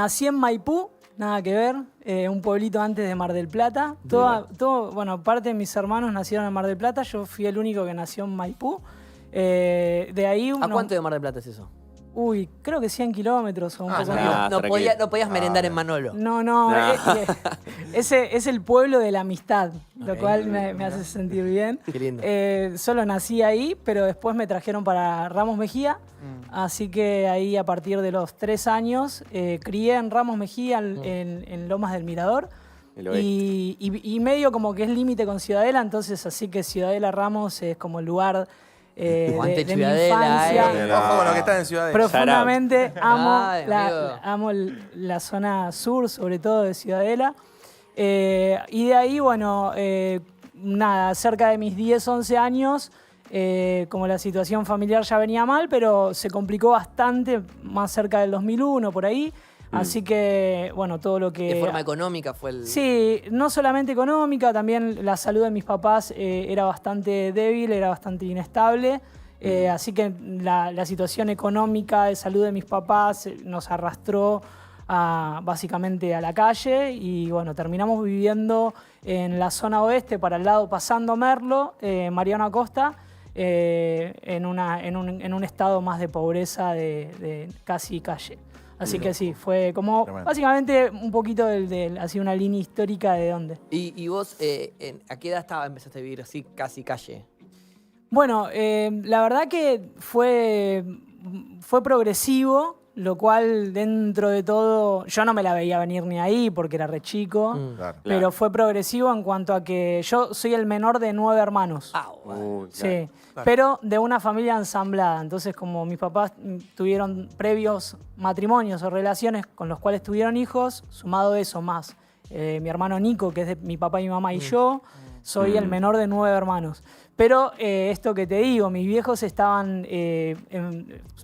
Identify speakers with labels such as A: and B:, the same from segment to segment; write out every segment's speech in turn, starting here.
A: Nací en Maipú, nada que ver, un pueblito antes de Mar del Plata. Bueno, parte de mis hermanos nacieron en Mar del Plata, yo fui el único que nació en Maipú. De ahí
B: ¿A cuánto de Mar del Plata es eso?
A: Uy, creo que 100 kilómetros o un poco más.
B: No podías merendar en Manolo.
A: No. Ese es el pueblo de la amistad, lo cual me hace sentir bien.
B: Qué lindo.
A: Solo nací ahí, pero después me trajeron para Ramos Mejía. Así que ahí a partir de los 3 años crié en Ramos Mejía, en Lomas del Mirador. Y medio como que es límite con Ciudadela, entonces así que Ciudadela Ramos es como el lugar de mi infancia.
C: Ojo con lo que está en Ciudadela.
A: Profundamente amo la zona sur, sobre todo de Ciudadela. Y de ahí, bueno, nada, cerca de mis 10, 11 años, como la situación familiar ya venía mal, pero se complicó bastante más cerca del 2001, por ahí. Así que, bueno, todo lo que...
B: ¿De forma económica fue el...?
A: Sí, no solamente económica, también la salud de mis papás era bastante débil, era bastante inestable. Así que la situación económica de salud de mis papás nos arrastró básicamente a la calle y, bueno, terminamos viviendo en la zona oeste, para el lado pasando Merlo, Mariano Acosta, en un estado más de pobreza de casi calle. Así que sí, fue como básicamente un poquito así una línea histórica de dónde.
B: ¿Y vos a qué edad empezaste a vivir así casi calle?
A: Bueno, la verdad que fue progresivo, lo cual dentro de todo, yo no me la veía venir ni ahí porque era re chico, pero fue progresivo en cuanto a que yo soy el menor de 9 hermanos. Sí, pero de una familia ensamblada. Entonces, como mis papás tuvieron previos matrimonios o relaciones con los cuales tuvieron hijos, sumado eso más mi hermano Nico, que es de mi papá y mi mamá, y yo, soy el menor de 9 hermanos. Pero esto que te digo, mis viejos estaban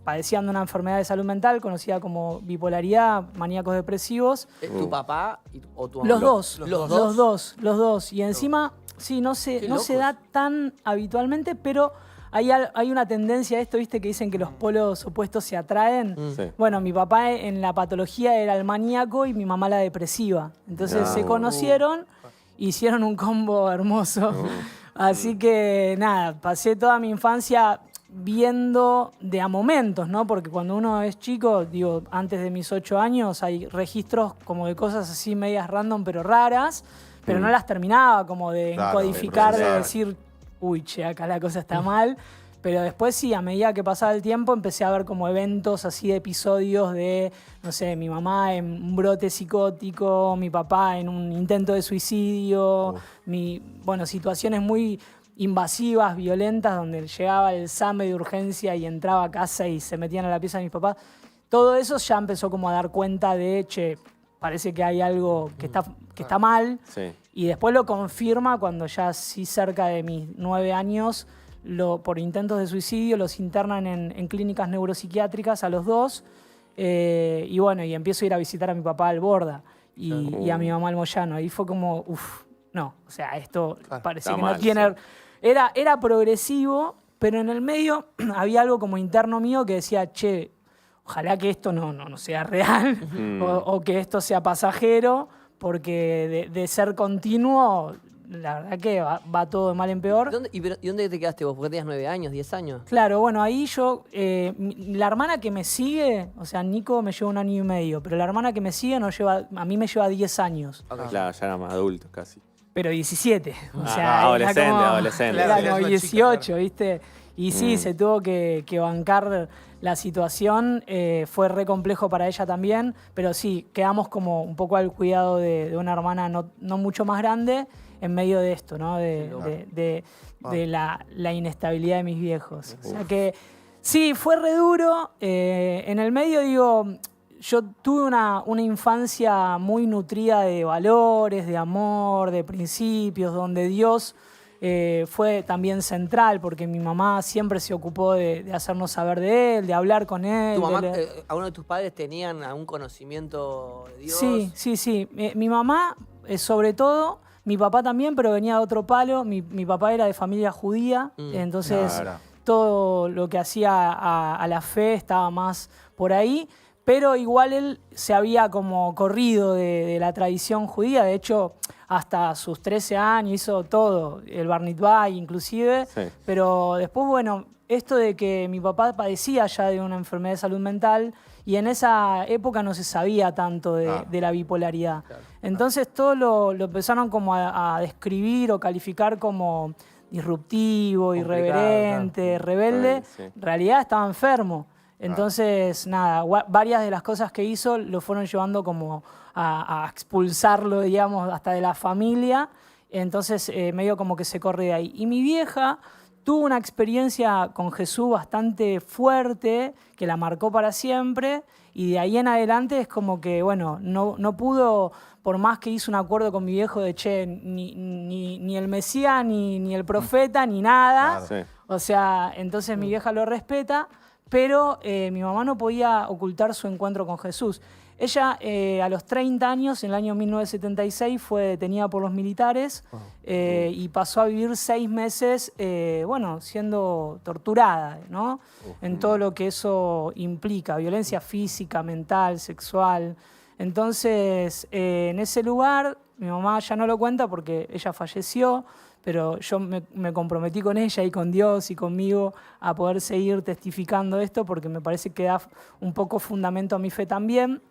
A: padeciendo una enfermedad de salud mental conocida como bipolaridad, maníacos depresivos.
B: ¿Tu papá o tu mamá?
A: Los dos. Y encima, sí, no se da tan habitualmente, pero hay una tendencia a esto, ¿viste? Que dicen que los polos opuestos se atraen. Bueno, mi papá en la patología era el maníaco y mi mamá la depresiva. Entonces se conocieron, hicieron un combo hermoso. Así que nada, pasé toda mi infancia viendo de a momentos, ¿no? Porque cuando uno es chico, digo, antes de mis 8 años, hay registros como de cosas así medias random, pero raras, pero no las terminaba como de encodificar, de decir, uy, che, acá la cosa está mal. Pero después sí, a medida que pasaba el tiempo, empecé a ver como eventos así de episodios de, no sé, mi mamá en un brote psicótico, mi papá en un intento de suicidio, situaciones muy invasivas, violentas, donde llegaba el SAME de urgencia y entraba a casa y se metían a la pieza de mis papás. Todo eso ya empezó como a dar cuenta de, che, parece que hay algo que está mal. Y después lo confirma cuando ya sí cerca de mis 9 años... por intentos de suicidio, los internan en clínicas neuropsiquiátricas a los dos. Y bueno, y empiezo a ir a visitar a mi papá al Borda y a mi mamá al Moyano. Y fue como, no, o sea, esto parece que no tiene... Era progresivo, pero en el medio había algo como interno mío que decía, che, ojalá que esto no sea real o que esto sea pasajero, porque de ser continuo... La verdad que va todo de mal en peor.
B: ¿Y dónde te quedaste vos? ¿Porque tenías 9 años, 10 años?
A: Claro, bueno, ahí yo... la hermana que me sigue, o sea, Nico me lleva 1 año y medio, pero la hermana que me sigue a mí me lleva 10 años.
D: Claro, ya éramos adultos casi.
A: Pero 17. O sea,
D: adolescente.
A: Era como 18, ¿viste? Y sí, se tuvo que bancar la situación. Fue re complejo para ella también, pero sí, quedamos como un poco al cuidado de una hermana no mucho más grande, en medio de esto, ¿no? De la inestabilidad de mis viejos. O sea que sí, fue re duro. En el medio, digo, yo tuve una infancia muy nutrida de valores, de amor, de principios, donde Dios fue también central, porque mi mamá siempre se ocupó de hacernos saber de Él, de hablar con Él.
B: ¿Tu mamá, alguno de tus padres tenían algún conocimiento de Dios?
A: Sí. Mi mamá, sobre todo... Mi papá también, pero venía de otro palo. Mi papá era de familia judía, entonces todo lo que hacía a la fe estaba más por ahí. pero igual él se había como corrido de la tradición judía, de hecho hasta sus 13 años hizo todo, el Bar Mitzvah inclusive, sí. Pero después, bueno, esto de que mi papá padecía ya de una enfermedad de salud mental y en esa época no se sabía tanto de la bipolaridad. Claro. Entonces todo lo empezaron como a describir o calificar como disruptivo, irreverente, rebelde. Sí. En realidad estaba enfermo. Entonces, nada, varias de las cosas que hizo lo fueron llevando como a expulsarlo, digamos, hasta de la familia. Entonces, medio como que se corre de ahí. Y mi vieja tuvo una experiencia con Jesús bastante fuerte, que la marcó para siempre, y de ahí en adelante es como que, bueno, no pudo, por más que hizo un acuerdo con mi viejo de, che, ni el Mesías, ni el profeta, ni nada. Claro. Sí. O sea, entonces mi vieja lo respeta, pero mi mamá no podía ocultar su encuentro con Jesús. Ella a los 30 años, en el año 1976, fue detenida por los militares y pasó a vivir 6 meses, bueno, siendo torturada, ¿no? En todo lo que eso implica, violencia física, mental, sexual. Entonces, en ese lugar, mi mamá ya no lo cuenta porque ella falleció, pero yo me comprometí con ella y con Dios y conmigo a poder seguir testificando esto porque me parece que da un poco fundamento a mi fe también.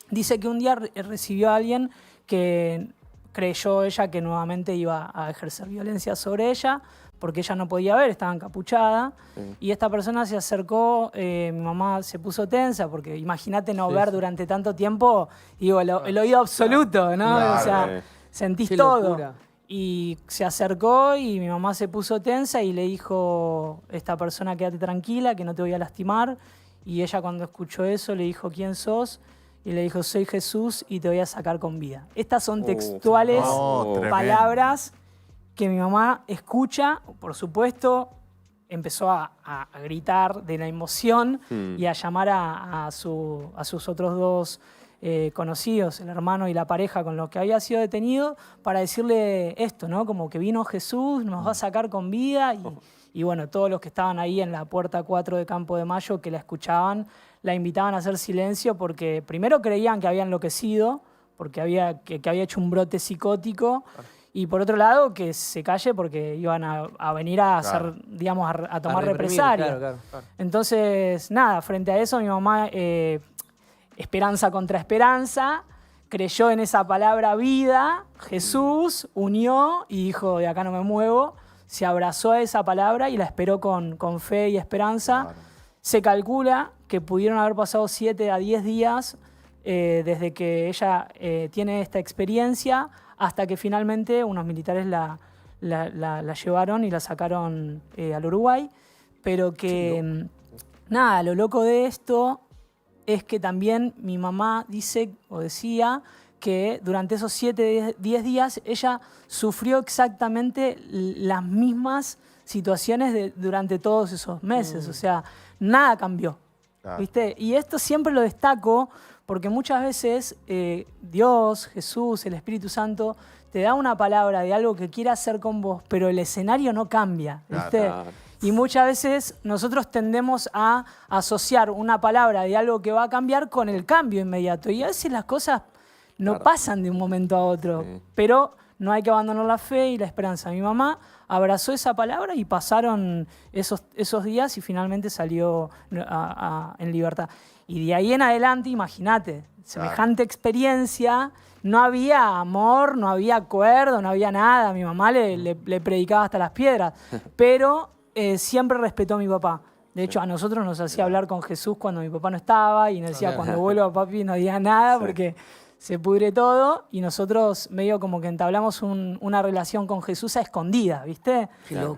A: Dice que un día recibió a alguien que creyó ella que nuevamente iba a ejercer violencia sobre ella porque ella no podía ver, estaba encapuchada. Sí. Y esta persona se acercó, mi mamá se puso tensa porque imagínate no ver durante tanto tiempo, digo, el oído absoluto, ¿no? Claro. O sea, sentís todo. Locura. Y se acercó y mi mamá se puso tensa y le dijo, esta persona quédate tranquila, que no te voy a lastimar. Y ella cuando escuchó eso le dijo, ¿quién sos? Y le dijo, soy Jesús y te voy a sacar con vida. Estas son textuales palabras que mi mamá escucha, por supuesto, empezó a gritar de la emoción y a llamar a sus otros dos conocidos, el hermano y la pareja con los que había sido detenido, para decirle esto, ¿no? Como que vino Jesús, nos va a sacar con vida y bueno, todos los que estaban ahí en la puerta 4 de Campo de Mayo que la escuchaban, la invitaban a hacer silencio porque primero creían que había enloquecido, porque había hecho un brote psicótico, y por otro lado que se calle porque iban a venir a hacer, digamos, a tomar represalias. Claro. Entonces, nada, frente a eso mi mamá, esperanza contra esperanza, creyó en esa palabra vida, Jesús, unió y dijo, de acá no me muevo, se abrazó a esa palabra y la esperó con fe y esperanza. Claro. Se calcula que pudieron haber pasado 7 a 10 días desde que ella tiene esta experiencia hasta que finalmente unos militares la llevaron y la sacaron al Uruguay. Pero que, nada, lo loco de esto es que también mi mamá dice o decía que durante esos 7, 10 días ella sufrió exactamente las mismas situaciones durante todos esos meses. O sea, nada cambió, ¿viste? Y esto siempre lo destaco porque muchas veces Dios, Jesús, el Espíritu Santo te da una palabra de algo que quiere hacer con vos, pero el escenario no cambia, ¿viste? Y muchas veces nosotros tendemos a asociar una palabra de algo que va a cambiar con el cambio inmediato. Y a veces las cosas no pasan de un momento a otro, pero no hay que abandonar la fe y la esperanza. Mi mamá abrazó esa palabra y pasaron esos días y finalmente salió en libertad. Y de ahí en adelante, imagínate, semejante experiencia, no había amor, no había acuerdo, no había nada. Mi mamá le predicaba hasta las piedras, pero siempre respetó a mi papá. De hecho, a nosotros nos hacía hablar con Jesús cuando mi papá no estaba y nos decía, cuando vuelva papi no digas nada porque se pudre todo, y nosotros medio como que entablamos una relación con Jesús a escondidas, ¿viste?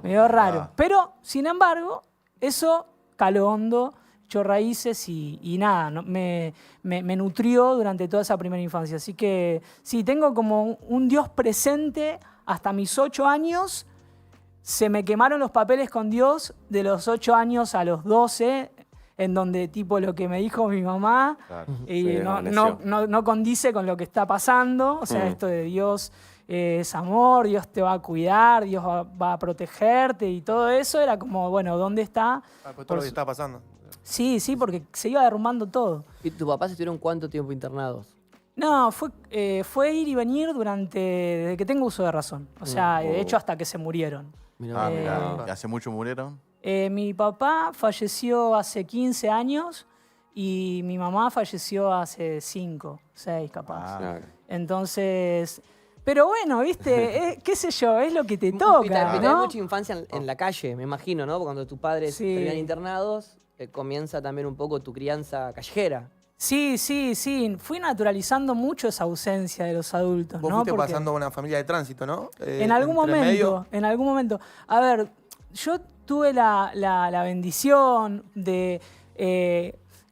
A: Medio raro. Pero, sin embargo, eso caló hondo, echó raíces y nada, me nutrió durante toda esa primera infancia. Así que sí, tengo como un Dios presente hasta mis 8 años. Se me quemaron los papeles con Dios de los 8 años a los 12, en donde tipo lo que me dijo mi mamá no condice con lo que está pasando. O sea, esto de Dios es amor, Dios te va a cuidar, Dios va a protegerte y todo eso era como, bueno, ¿dónde está?
C: Pues todo lo que está pasando.
A: Sí, sí, porque se iba derrumbando todo.
B: ¿Y tus papás estuvieron cuánto tiempo internados?
A: No, fue ir y venir desde que tengo uso de razón. O sea, de hecho hasta que se murieron.
C: Mirá. ¿Hace mucho murieron?
A: Mi papá falleció hace 15 años y mi mamá falleció hace 5, 6 capaz.
D: Claro.
A: Entonces, pero bueno, viste, qué sé yo, es lo que te
B: Y
A: toca,
B: tenés
A: ¿no?
B: mucha infancia en la calle, me imagino, ¿no? Cuando tus padres
A: Sí.
B: terminan internados, comienza también un poco tu crianza callejera.
A: Sí, sí, sí. Fui naturalizando mucho esa ausencia de los adultos,
E: Vos
A: ¿no?
E: fuiste
A: Porque
E: pasando a una familia de tránsito, ¿no?
A: en algún
E: entre medio.
A: momento, en algún momento. A ver, yo tuve la bendición de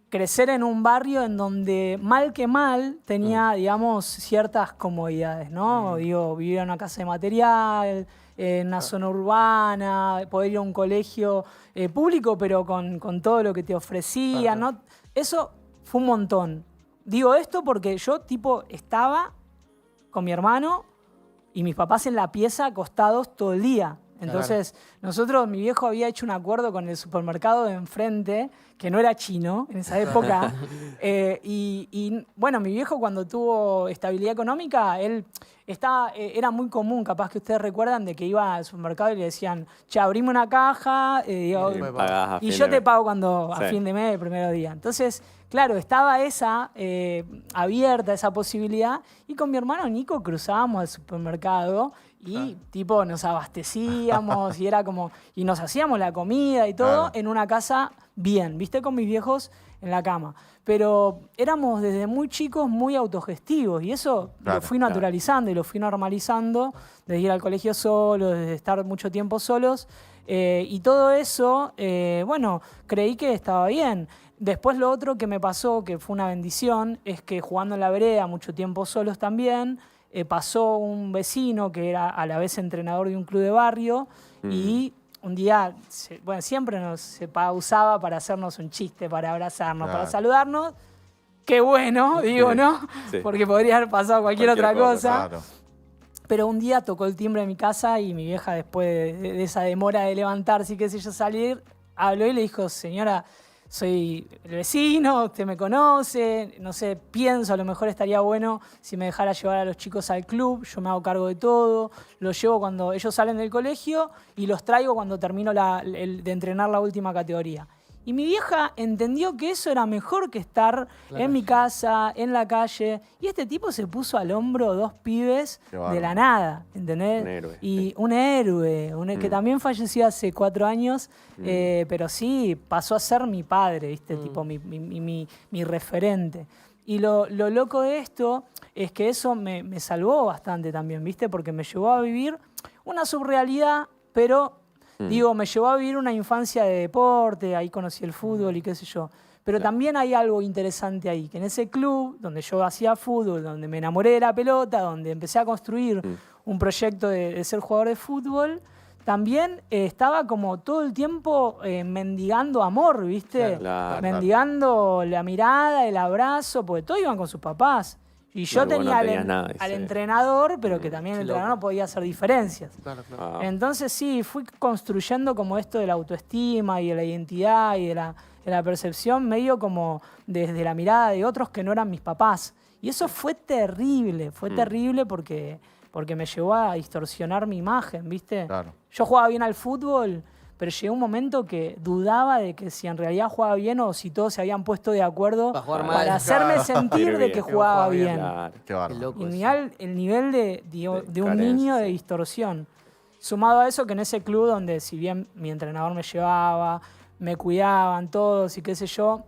A: crecer en un barrio en donde, mal que mal, tenía, digamos, ciertas comodidades, ¿no? Digo, vivir en una casa de material, en una zona urbana, poder ir a un colegio público, pero con todo lo que te ofrecía, ¿no? Eso fue un montón. Digo esto porque yo, tipo, estaba con mi hermano y mis papás en la pieza acostados todo el día. Entonces, mi viejo había hecho un acuerdo con el supermercado de enfrente, que no era chino en esa época. Bueno, mi viejo cuando tuvo estabilidad económica, él era muy común, capaz que ustedes recuerdan, de que iba al supermercado y le decían, che, abrime una caja,
D: Y pagás a
A: y
D: fin
A: yo
D: de
A: te
D: mes.
A: pago cuando a
D: Sí.
A: fin de mes, el primer día. Entonces, claro, estaba esa abierta, esa posibilidad. Y con mi hermano Nico cruzábamos al supermercado y tipo nos abastecíamos y era como, y nos hacíamos la comida y todo en una casa bien, ¿viste? Con mis viejos en la cama. Pero éramos desde muy chicos muy autogestivos y eso lo fui naturalizando y lo fui normalizando, desde ir al colegio solo, desde estar mucho tiempo solos. Y todo eso, bueno, creí que estaba bien. Después lo otro que me pasó, que fue una bendición, es que jugando en la vereda mucho tiempo solos también, pasó un vecino que era a la vez entrenador de un club de barrio y un día, siempre se pausaba para hacernos un chiste, para abrazarnos, para saludarnos. Qué bueno, digo, ¿no?
D: Sí.
A: Porque podría haber pasado cualquier otra cosa.
C: Claro.
A: Pero un día tocó el timbre de mi casa y mi vieja, después de esa demora de levantarse y qué sé yo, salir, habló y le dijo, señora, soy el vecino, usted me conoce, no sé, pienso, a lo mejor estaría bueno si me dejara llevar a los chicos al club, yo me hago cargo de todo, los llevo cuando ellos salen del colegio y los traigo cuando termino de entrenar la última categoría. Y mi vieja entendió que eso era mejor que estar en mi casa, en la calle. Y este tipo se puso al hombro 2 pibes de la nada, ¿entendés?
D: Un héroe.
A: Y un héroe, que también falleció hace 4 años, pero sí, pasó a ser mi padre, ¿viste? Tipo mi referente. Y lo loco de esto es que eso me salvó bastante también, ¿viste? Porque me llevó a vivir una subrealidad, pero... Digo, me llevó a vivir una infancia de deporte, ahí conocí el fútbol y qué sé yo. Pero también hay algo interesante ahí, que en ese club donde yo hacía fútbol, donde me enamoré de la pelota, donde empecé a construir un proyecto de ser jugador de fútbol, también estaba como todo el tiempo mendigando amor, ¿viste?
D: Claro.
A: Mendigando la mirada, el abrazo, porque todos iban con sus papás. Y yo
D: Claro, vos no
A: tenía
D: tenías nada,
A: al
D: sí.
A: entrenador, pero que también el entrenador no podía hacer diferencias.
E: Claro, claro.
D: Ah,
A: Entonces sí, fui construyendo como esto de la autoestima y de la identidad y de la percepción medio como desde la mirada de otros que no eran mis papás. Y eso fue terrible porque me llevó a distorsionar mi imagen, ¿viste?
C: Claro.
A: Yo jugaba bien al fútbol, pero llegó un momento que dudaba de que si en realidad jugaba bien o si todos se habían puesto de acuerdo
B: Para jugar mal.
A: para hacerme
C: Claro.
A: sentir de que
D: Que
A: jugaba
E: jugaba bien.
A: bien.
D: claro.
C: Qué
B: Qué
C: bárbaro.
B: loco.
A: Y
B: sí.
A: el nivel de un
D: carencia,
A: niño de
D: sí.
A: distorsión. Sumado a eso que en ese club donde si bien mi entrenador me llevaba, me cuidaban todos y qué sé yo,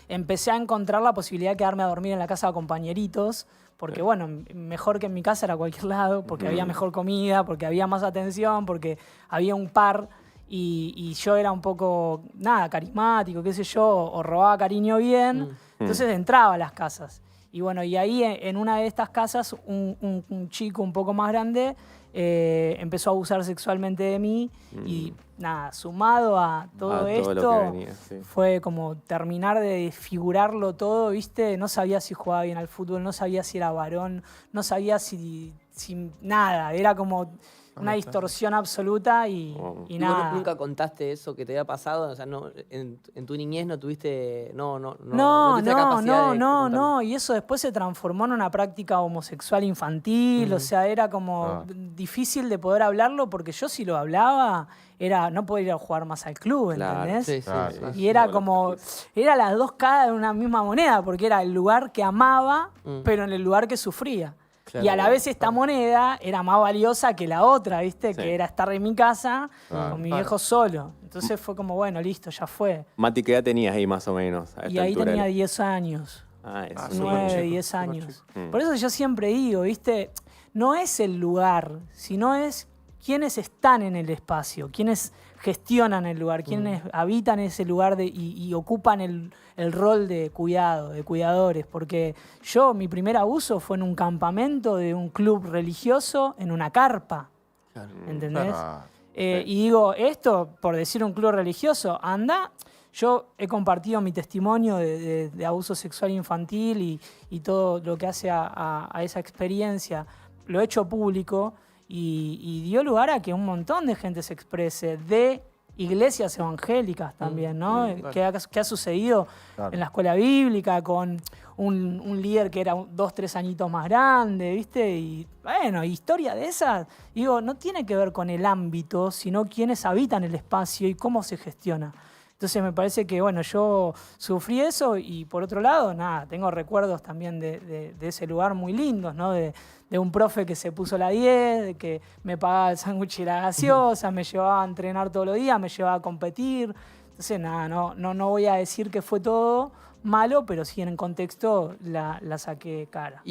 A: empecé a encontrar la posibilidad de quedarme a dormir en la casa de compañeritos, porque bueno, mejor que en mi casa era cualquier lado, porque había mejor comida, porque había más atención, porque había un par y yo era un poco, carismático, qué sé yo, o robaba cariño bien, entonces entraba a las casas. Y bueno, y ahí en una de estas casas un chico un poco más grande empezó a abusar sexualmente de mí y nada, sumado a todo
D: todo lo
A: esto,
D: que venía, sí.
A: fue como terminar de desfigurarlo todo, ¿viste? No sabía si jugaba bien al fútbol, no sabía si era varón, no sabía si nada, era como una distorsión absoluta y nada.
B: ¿Nunca contaste eso que te había pasado? O sea, no, en tu niñez no tuviste, no tuviste la capacidad de contarlo.
A: y eso después se transformó en una práctica homosexual infantil, o sea, era como difícil de poder hablarlo porque yo si lo hablaba no podía ir a jugar más al club, ¿entendés?
B: Sí, sí.
A: Y era como, era las dos caras de una misma moneda, porque era el lugar que amaba, pero en el lugar que sufría.
B: Claro,
A: y a la vez esta moneda era más valiosa que la otra, ¿viste? Que era estar en mi casa con mi viejo solo. Entonces fue como, bueno, listo, ya fue.
D: Mati, ¿qué edad tenías ahí más o menos?
A: Y ahí tenía 10 años.
D: Ah, eso.
A: 9, 10 años. Por eso yo siempre digo, ¿viste? No es el lugar, sino es quiénes están en el espacio, quiénes gestionan el lugar, quiénes habitan ese lugar y ocupan el rol de cuidado, de cuidadores. Porque mi primer abuso fue en un campamento de un club religioso, en una carpa. Claro. ¿Entendés?
C: Claro.
A: Y digo, esto, por decir un club religioso, anda. Yo he compartido mi testimonio de abuso sexual infantil y todo lo que hace a esa experiencia. Lo he hecho público. Y dio lugar a que un montón de gente se exprese, de iglesias evangélicas también, ¿no?
B: Claro.
A: Que ha sucedido en la escuela bíblica con un líder que era 2, 3 añitos más grande, ¿viste? Y bueno, historia de esas, digo, no tiene que ver con el ámbito, sino quiénes habitan el espacio y cómo se gestiona. Entonces me parece que, bueno, yo sufrí eso y por otro lado, nada, tengo recuerdos también de ese lugar muy lindos, ¿no? De un profe que se puso la 10, de que me pagaba el sándwich y la gaseosa, me llevaba a entrenar todos los días, me llevaba a competir. Entonces, nada, no voy a decir que fue todo malo, pero sí en el contexto la saqué cara.